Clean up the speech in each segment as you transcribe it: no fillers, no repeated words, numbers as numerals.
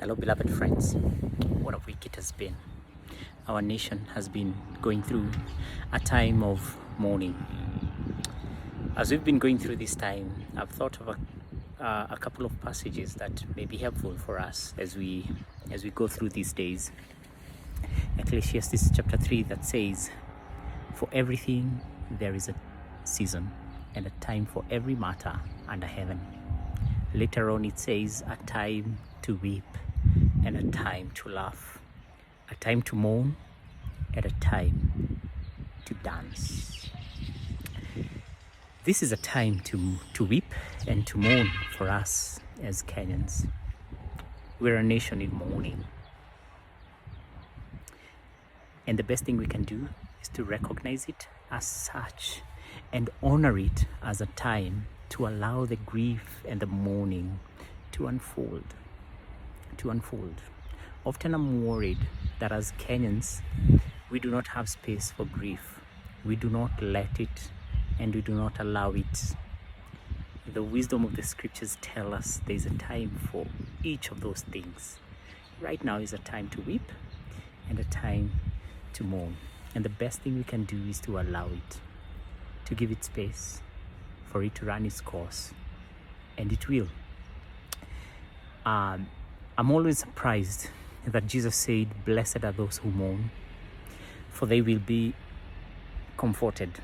Hello, beloved friends. What a week it has been. Our nation has been going through a time of mourning. As we've been going through this time, I've thought of a couple of passages that may be helpful for us as we go through these days. Ecclesiastes chapter 3 that says, "For everything there is a season and a time for every matter under heaven." Later on it says, "A time to weep and a time to laugh, a time to mourn and a time to dance." This is a time to weep and to mourn for us as Kenyans. We're a nation in mourning. And the best thing we can do is to recognize it as such and honor it as a time to allow the grief and the mourning to unfold. Often I'm worried that as Kenyans, we do not have space for grief. We do not let it and we do not allow it. The wisdom of the scriptures tell us there's a time for each of those things. Right now is a time to weep and a time to mourn. And the best thing we can do is to allow it, to give it space, for it to run its course. And it will. I'm always surprised that Jesus said, "Blessed are those who mourn, for they will be comforted."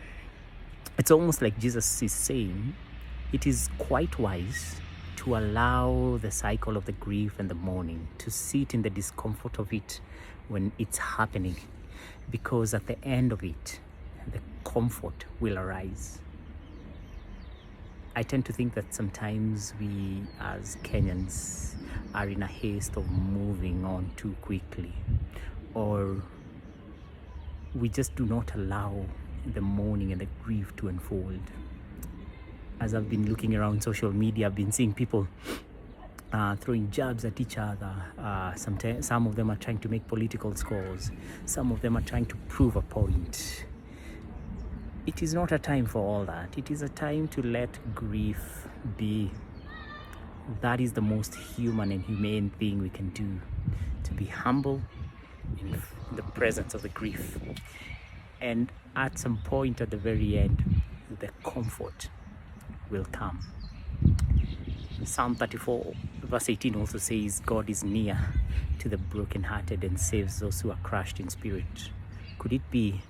It's almost like Jesus is saying, it is quite wise to allow the cycle of the grief and the mourning, to sit in the discomfort of it when it's happening, because at the end of it, the comfort will arise. I tend to think that sometimes we as Kenyans are in a haste of moving on too quickly, or we just do not allow the mourning and the grief to unfold. As I've been looking around social media, I've been seeing people throwing jabs at each other. Some of them are trying to make political scores. Some of them are trying to prove a point. It is not a time for all that. It is a time to let grief be. That is the most human and humane thing we can do, to be humble in the presence of the grief. And at some point at the very end, the comfort will come. Psalm 34 verse 18 also says, "God is near to the brokenhearted and saves those who are crushed in spirit." Could it be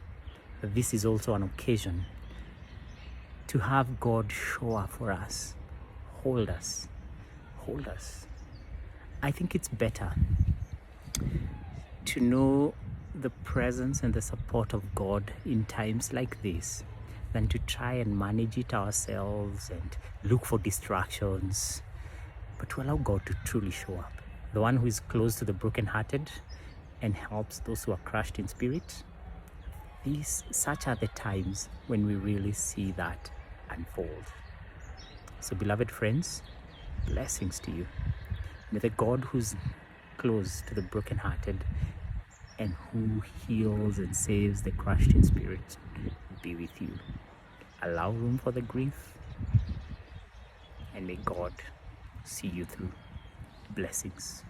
that this is also an occasion to have God show up for us, hold us? I think it's better to know the presence and the support of God in times like this than to try and manage it ourselves and look for distractions, but to allow God to truly show up, the one who is close to the brokenhearted and helps those who are crushed in spirit. Such are the times when we really see that unfold. So, beloved friends, blessings to you. May the God who's close to the brokenhearted and who heals and saves the crushed in spirit be with you. Allow room for the grief, and may God see you through. Blessings.